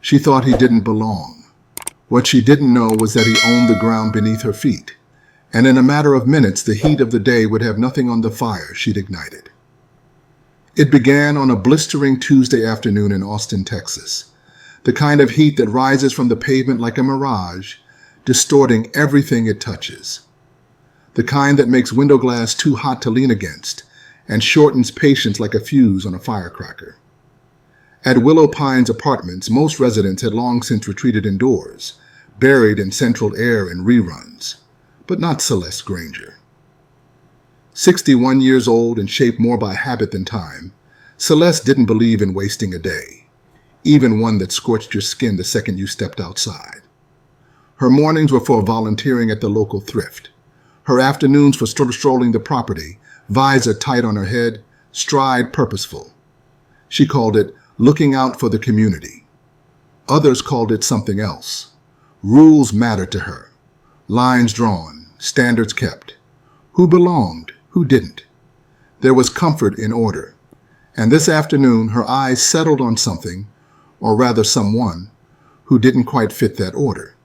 She thought he didn't belong. What she didn't know was that he owned the ground beneath her feet, and in a matter of minutes the heat of the day would have nothing on the fire she'd ignited. It began on a blistering Tuesday afternoon in Austin, Texas, the kind of heat that rises from the pavement like a mirage, distorting everything it touches. The kind that makes window glass too hot to lean against and shortens patience like a fuse on a firecracker. At Willow Pines Apartments, most residents had long since retreated indoors, buried in central air and reruns, but not Celeste Granger. 61 years old and shaped more by habit than time, Celeste didn't believe in wasting a day, even one that scorched your skin the second you stepped outside. Her mornings were for volunteering at the local thrift, her afternoons for strolling the property, visor tight on her head, stride purposeful. She called it looking out for the community. Others called it something else. Rules mattered to her. Lines drawn, standards kept. Who belonged, who didn't. There was comfort in order. And this afternoon her eyes settled on something, or rather someone, who didn't quite fit that order.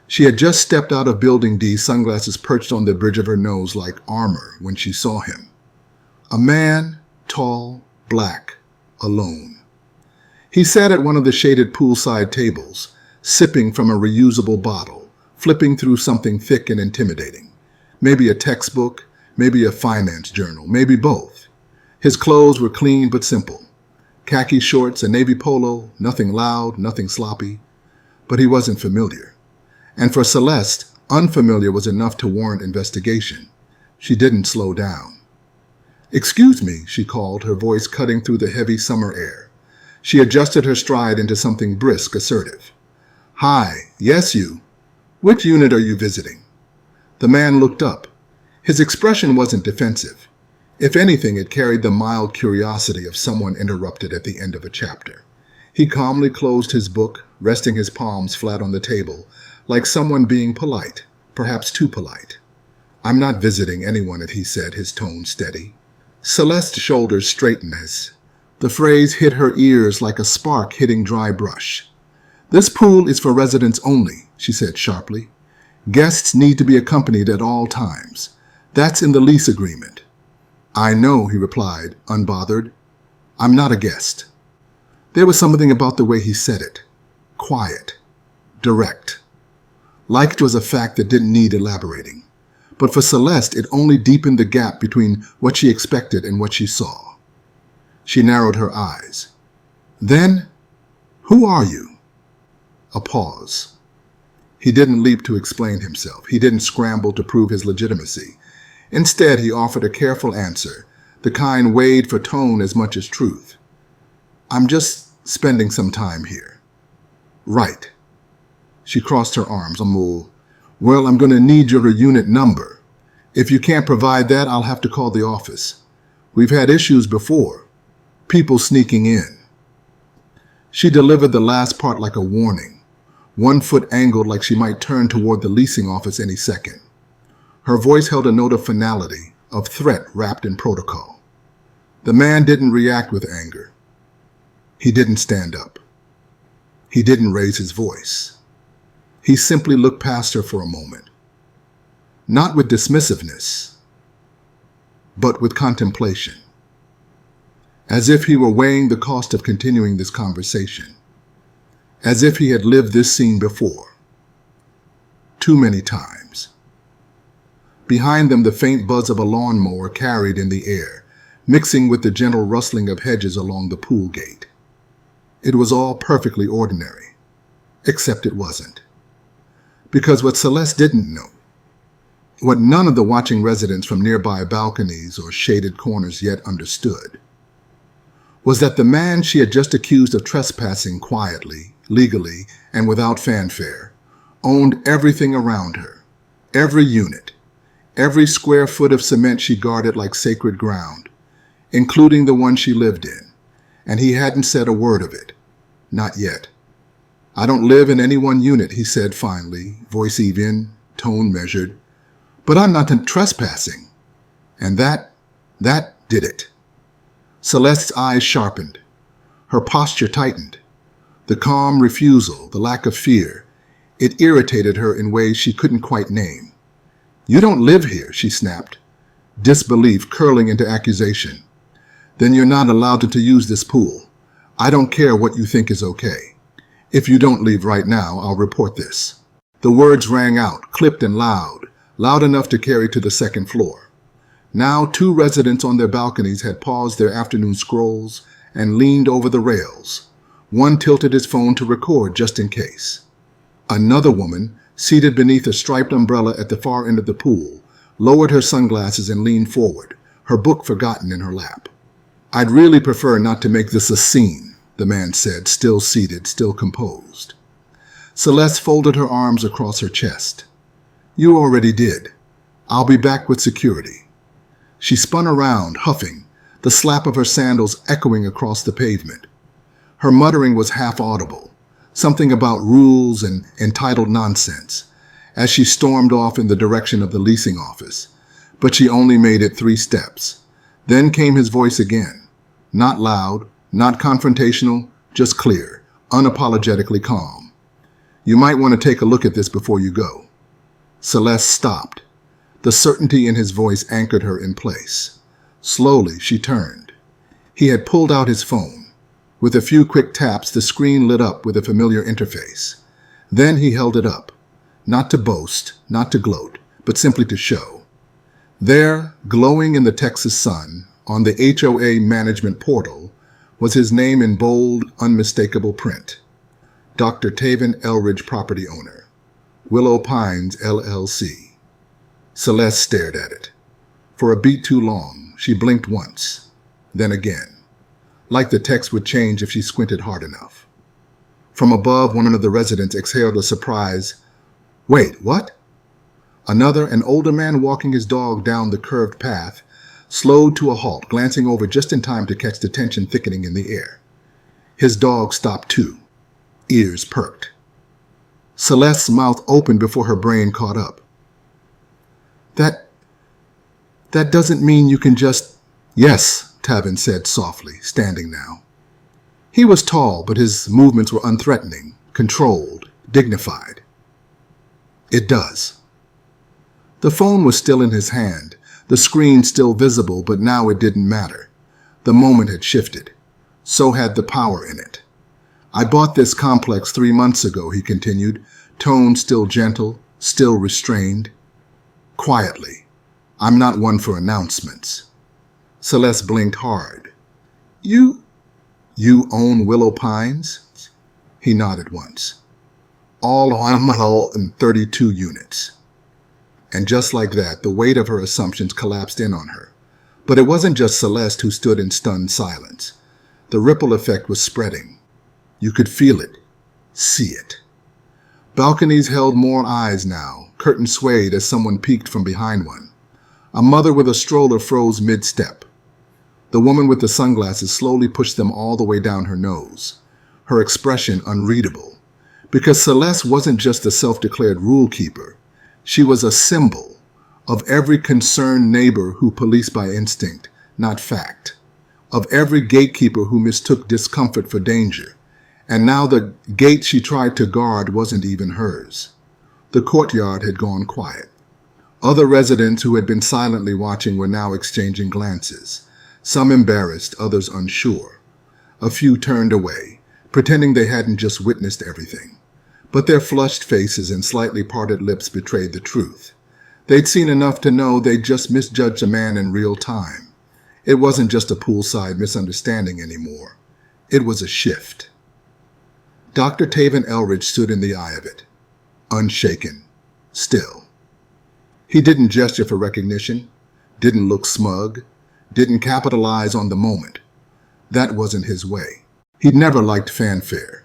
She had just stepped out of Building D, sunglasses perched on the bridge of her nose like armor, when she saw him. A man, tall, black, alone. He sat at one of the shaded poolside tables, sipping from a reusable bottle, flipping through something thick and intimidating. Maybe a textbook, maybe a finance journal, maybe both. His clothes were clean but simple. Khaki shorts, a navy polo, nothing loud, nothing sloppy. But he wasn't familiar. And for Celeste, unfamiliar was enough to warrant investigation. She didn't slow down. "Excuse me," she called, her voice cutting through the heavy summer air. She adjusted her stride into something brisk, assertive. "Hi, yes you. Which unit are you visiting?" The man looked up. His expression wasn't defensive. If anything, it carried the mild curiosity of someone interrupted at the end of a chapter. He calmly closed his book, resting his palms flat on the table, like someone being polite, perhaps too polite. "I'm not visiting anyone," he said, his tone steady. Celeste's shoulders straightened as the phrase hit her ears like a spark hitting dry brush. "This pool is for residents only," she said sharply. "Guests need to be accompanied at all times. That's in the lease agreement." "I know," he replied, unbothered. "I'm not a guest." There was something about the way he said it. Quiet. Direct. Like it was a fact that didn't need elaborating. But for Celeste, it only deepened the gap between what she expected and what she saw. She narrowed her eyes. "Then, who are you?" A pause. He didn't leap to explain himself. He didn't scramble to prove his legitimacy. Instead, he offered a careful answer, the kind weighed for tone as much as truth. "I'm just spending some time here." "Right." She crossed her arms. "Well, I'm going to need your unit number. If you can't provide that, I'll have to call the office. We've had issues before. People sneaking in." She delivered the last part like a warning, one foot angled like she might turn toward the leasing office any second. Her voice held a note of finality, of threat wrapped in protocol. The man didn't react with anger. He didn't stand up. He didn't raise his voice. He simply looked past her for a moment. Not with dismissiveness, but with contemplation. As if he were weighing the cost of continuing this conversation. As if he had lived this scene before. Too many times. Behind them, the faint buzz of a lawnmower carried in the air, mixing with the gentle rustling of hedges along the pool gate. It was all perfectly ordinary, except it wasn't. Because what Celeste didn't know, what none of the watching residents from nearby balconies or shaded corners yet understood, was that the man she had just accused of trespassing quietly, legally, and without fanfare, owned everything around her, every unit, every square foot of cement she guarded like sacred ground, including the one she lived in, and he hadn't said a word of it. Not yet. "I don't live in any one unit," he said finally, voice even, tone measured. "But I'm not trespassing." And that did it. Celeste's eyes sharpened. Her posture tightened. The calm refusal, the lack of fear, it irritated her in ways she couldn't quite name. "You don't live here," she snapped, disbelief curling into accusation. "Then you're not allowed to use this pool. I don't care what you think is okay. If you don't leave right now, I'll report this." The words rang out, clipped and loud enough to carry to the second floor. Now 2 residents on their balconies had paused their afternoon scrolls and leaned over the rails. One tilted his phone to record just in case. Another woman, seated beneath a striped umbrella at the far end of the pool, lowered her sunglasses and leaned forward, her book forgotten in her lap. "I'd really prefer not to make this a scene," the man said, still seated, still composed. Celeste folded her arms across her chest. "You already did. I'll be back with security." She spun around, huffing, the slap of her sandals echoing across the pavement. Her muttering was half audible, something about rules and entitled nonsense, as she stormed off in the direction of the leasing office. But she only made it 3 steps. Then came his voice again. Not loud, not confrontational, just clear, unapologetically calm. "You might want to take a look at this before you go." Celeste stopped. The certainty in his voice anchored her in place. Slowly, she turned. He had pulled out his phone. With a few quick taps, the screen lit up with a familiar interface. Then he held it up, not to boast, not to gloat, but simply to show. There, glowing in the Texas sun, on the HOA management portal, was his name in bold, unmistakable print. Dr. Taven Elridge, property owner. Willow Pines, LLC. Celeste stared at it. For a beat too long, she blinked once, then again, like the text would change if she squinted hard enough. From above, one of the residents exhaled a surprise, "Wait, what?" Another, an older man walking his dog down the curved path, slowed to a halt, glancing over just in time to catch the tension thickening in the air. His dog stopped too, ears perked. Celeste's mouth opened before her brain caught up. That doesn't mean you can just—" "Yes," Taven said softly, standing now. He was tall, but his movements were unthreatening, controlled, dignified. "It does." The phone was still in his hand, the screen still visible, but now it didn't matter. The moment had shifted. So had the power in it. "I bought this complex 3 months ago," he continued, tone still gentle, still restrained. "Quietly. I'm not one for announcements." Celeste blinked hard. You own Willow Pines?" He nodded once. "All 132 units." And just like that, the weight of her assumptions collapsed in on her. But it wasn't just Celeste who stood in stunned silence. The ripple effect was spreading. You could feel it, see it. Balconies held more eyes now, curtains swayed as someone peeked from behind one. A mother with a stroller froze mid-step. The woman with the sunglasses slowly pushed them all the way down her nose, her expression unreadable. Because Celeste wasn't just a self-declared rule keeper. She was a symbol of every concerned neighbor who policed by instinct, not fact. Of every gatekeeper who mistook discomfort for danger. And now the gate she tried to guard wasn't even hers. The courtyard had gone quiet. Other residents who had been silently watching were now exchanging glances. Some embarrassed, others unsure. A few turned away, pretending they hadn't just witnessed everything. But their flushed faces and slightly parted lips betrayed the truth. They'd seen enough to know they'd just misjudged a man in real time. It wasn't just a poolside misunderstanding anymore. It was a shift. Dr. Taven Elridge stood in the eye of it, unshaken, still. He didn't gesture for recognition, didn't look smug, didn't capitalize on the moment. That wasn't his way. He'd never liked fanfare,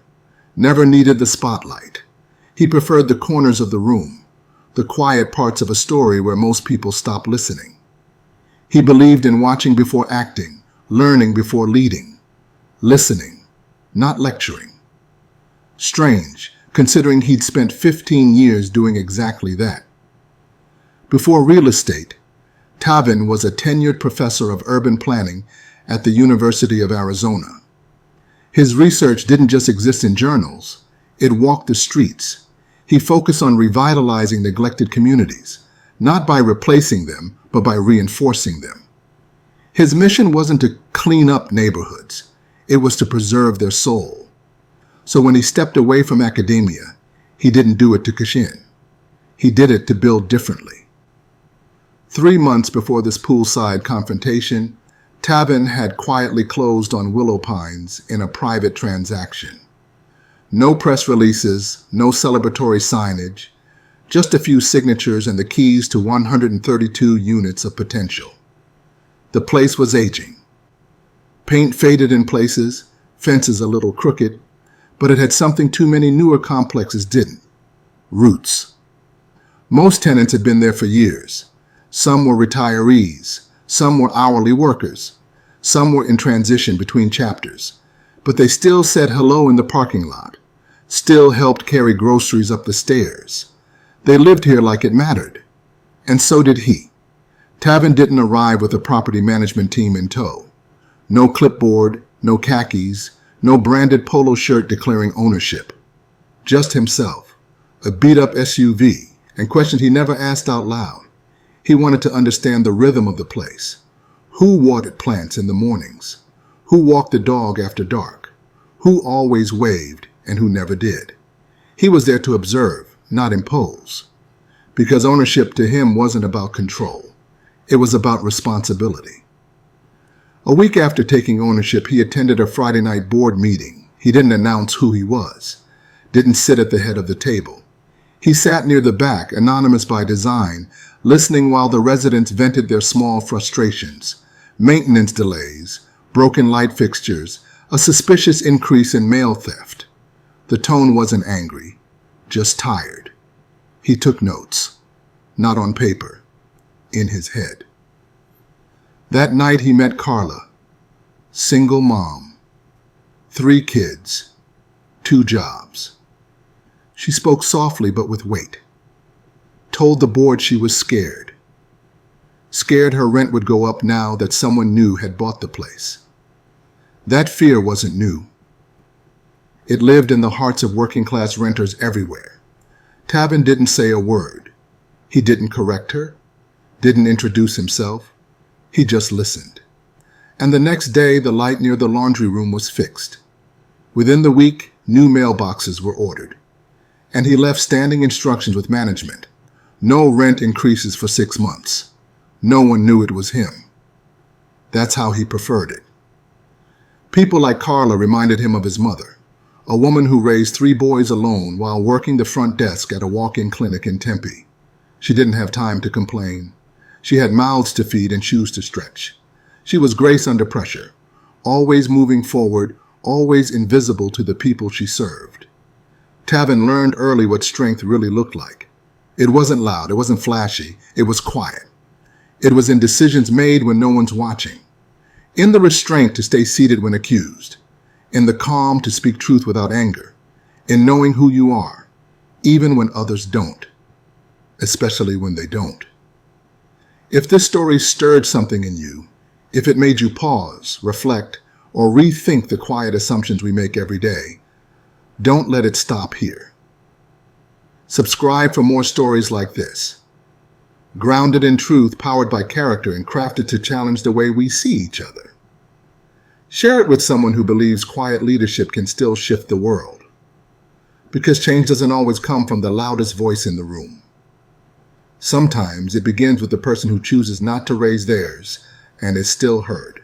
never needed the spotlight. He preferred the corners of the room, the quiet parts of a story where most people stop listening. He believed in watching before acting, learning before leading, listening, not lecturing. Strange, considering he'd spent 15 years doing exactly that. Before real estate, Taven was a tenured professor of urban planning at the University of Arizona. His research didn't just exist in journals. It walked the streets. He focused on revitalizing neglected communities, not by replacing them, but by reinforcing them. His mission wasn't to clean up neighborhoods. It was to preserve their soul. So when he stepped away from academia, he didn't do it to cash in. He did it to build differently. 3 months before this poolside confrontation, Tavin had quietly closed on Willow Pines in a private transaction. No press releases, no celebratory signage, just a few signatures and the keys to 132 units of potential. The place was aging. Paint faded in places, fences a little crooked, but it had something too many newer complexes didn't: roots. Most tenants had been there for years. Some were retirees, some were hourly workers, some were in transition between chapters, but they still said hello in the parking lot, still helped carry groceries up the stairs. They lived here like it mattered. And so did he. Tavin didn't arrive with a property management team in tow. No clipboard, no khakis, no branded polo shirt declaring ownership. Just himself, a beat-up SUV, and questions he never asked out loud. He wanted to understand the rhythm of the place. Who watered plants in the mornings? Who walked the dog after dark? Who always waved and who never did? He was there to observe, not impose. Because ownership to him wasn't about control. It was about responsibility. A week after taking ownership, he attended a Friday night board meeting. He didn't announce who he was, didn't sit at the head of the table. He sat near the back, anonymous by design, listening while the residents vented their small frustrations, maintenance delays, broken light fixtures, a suspicious increase in mail theft. The tone wasn't angry, just tired. He took notes, not on paper, in his head. That night he met Carla, single mom, 3 kids, 2 jobs. She spoke softly but with weight. Told the board she was scared. Scared her rent would go up now that someone new had bought the place. That fear wasn't new. It lived in the hearts of working-class renters everywhere. Tavin didn't say a word. He didn't correct her, didn't introduce himself. He just listened. And the next day, the light near the laundry room was fixed. Within the week, new mailboxes were ordered. And he left standing instructions with management. No rent increases for 6 months. No one knew it was him. That's how he preferred it. People like Carla reminded him of his mother, a woman who raised 3 boys alone while working the front desk at a walk-in clinic in Tempe. She didn't have time to complain. She had mouths to feed and shoes to stretch. She was grace under pressure, always moving forward, always invisible to the people she served. Tavin learned early what strength really looked like. It wasn't loud, it wasn't flashy, it was quiet. It was in decisions made when no one's watching. In the restraint to stay seated when accused. In the calm to speak truth without anger. In knowing who you are, even when others don't. Especially when they don't. If this story stirred something in you, if it made you pause, reflect, or rethink the quiet assumptions we make every day, don't let it stop here. Subscribe for more stories like this. Grounded in truth, powered by character, and crafted to challenge the way we see each other. Share it with someone who believes quiet leadership can still shift the world. Because change doesn't always come from the loudest voice in the room. Sometimes it begins with the person who chooses not to raise theirs and is still heard.